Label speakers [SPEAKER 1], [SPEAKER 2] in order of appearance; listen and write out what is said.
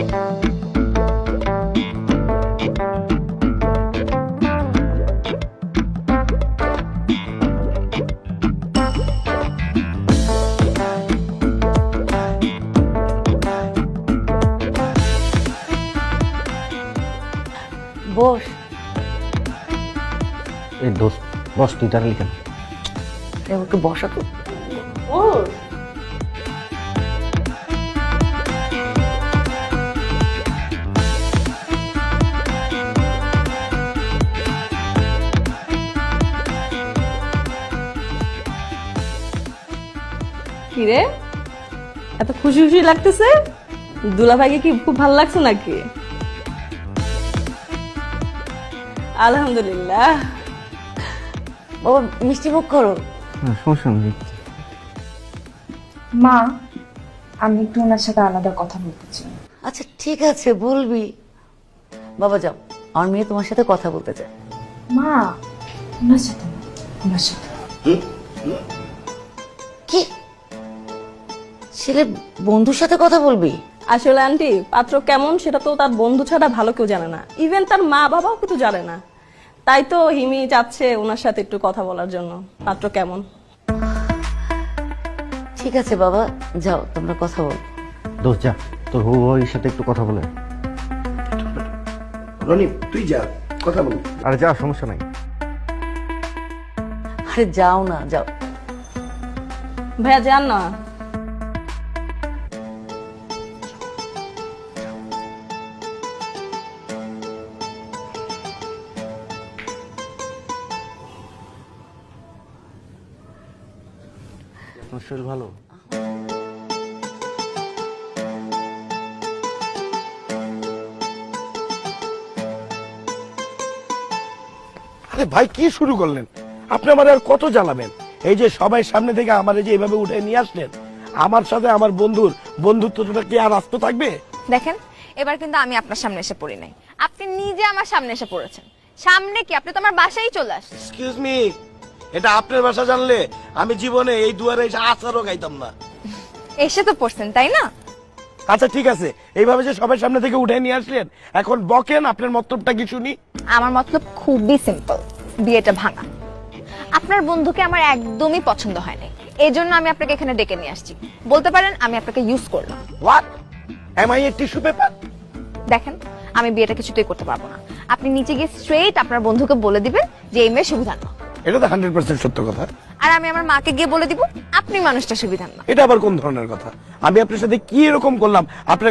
[SPEAKER 1] বস এই দোস্ত বস, তুই দাঁড়ালি কেন? একটু বসা তো।
[SPEAKER 2] কিরে, এত খুশি খুশি লাগতেছে? দুলাভাইকে কি খুব ভালো লাগছে নাকি? আলহামদুলিল্লাহ।
[SPEAKER 1] বাবা মিষ্টি মুখ করো। সমস্যা নেই।
[SPEAKER 3] মা, আমি একটু ওনার সাথে আলাদা কথা বলতে চাই।
[SPEAKER 1] আচ্ছা ঠিক আছে, বলবি। বাবা যাও, আমার মেয়ে তোমার সাথে কথা বলতে চায়।
[SPEAKER 3] মা, ওনার সাথে না, ওনার সাথে।
[SPEAKER 1] কি ছেলে বন্ধুর সাথে কথা বলবি?
[SPEAKER 2] আসলে আন্টি, পাত্র কেমন সেটা তো তার বন্ধু ছাড়া ভালো কেউ জানে না, ইভেন তার মা বাবাও কিন্তু জানে না। তাই তো হিমি চাচ্ছে ওনার সাথে একটু কথা বলার জন্য, পাত্র কেমন।
[SPEAKER 1] ঠিক আছে বাবা, যাও তোমরা কথা বল।
[SPEAKER 4] দোস্ত যা, তোর হবু বউয়ের সাথে একটু কথা বলে।
[SPEAKER 5] রনি তুই যা, কথা বল।
[SPEAKER 4] আরে যা, সমস্যা নাই।
[SPEAKER 1] আরে যাও না, যাও।
[SPEAKER 2] ভাইয়া যান না।
[SPEAKER 4] তোমার শরীর ভালো?
[SPEAKER 5] আরে ভাই কি শুরু করলেন আপনি? আমার আর কত জ্বালাবেন? এই যে সবাই সামনে থেকে আমার যে এইভাবে উঠে নিয়ে আসলেন, আমার সাথে আমার বন্ধুর বন্ধুত্বটা কি আর আস্ত থাকবে?
[SPEAKER 6] দেখেন, এবার কিন্তু আমি আপনার সামনে এসে পড়ি নাই, আপনি নিজে আমার সামনে এসে পড়েছেন। সামনে কি, আপনি তো আমার বাসায় চলে আসছেন।
[SPEAKER 5] এক্সকিউজ মি, এটা আপনার ভাষা জানলে আমি জীবনে এই দুয়ারে এসে আচারও খাইতাম না।
[SPEAKER 6] এসে তো পড়ছেন, তাই না?
[SPEAKER 5] আচ্ছা ঠিক আছে, এইভাবে যে সবাই সামনে থেকে উঠে নিয়ে আসলেন, এখন বকেন আপনার মতলবটা কি শুনি।
[SPEAKER 6] আমার মতলব খুবই সিম্পল, বিয়েটা ভাঙা। আপনার বন্ধুকে আমার একদমই পছন্দ হয় নাই, এই জন্য আমি আপনাকে এখানে ডেকে নিয়ে আসছি। বলতে পারেন আমি আপনাকে ইউজ করলাম।
[SPEAKER 5] What? Am I a tissue paper?
[SPEAKER 6] দেখেন, আমি বিয়েটা কিছুতেই করতে পারবো না। আপনি নিচে গিয়ে স্ট্রেইট আপনার বন্ধুকে বলে দিবেন যে এই মেয়ে সুবিধার না।
[SPEAKER 5] এটা তো 100% সত্য কথা।
[SPEAKER 6] আর আমি আমার মাকে গিয়ে বলে দিব আপনি মানুষটা সুবিধার না।
[SPEAKER 5] এটা আবার কোন ধরনের কথা? আমি আপনার সাথে কি এরকম করলাম আপনার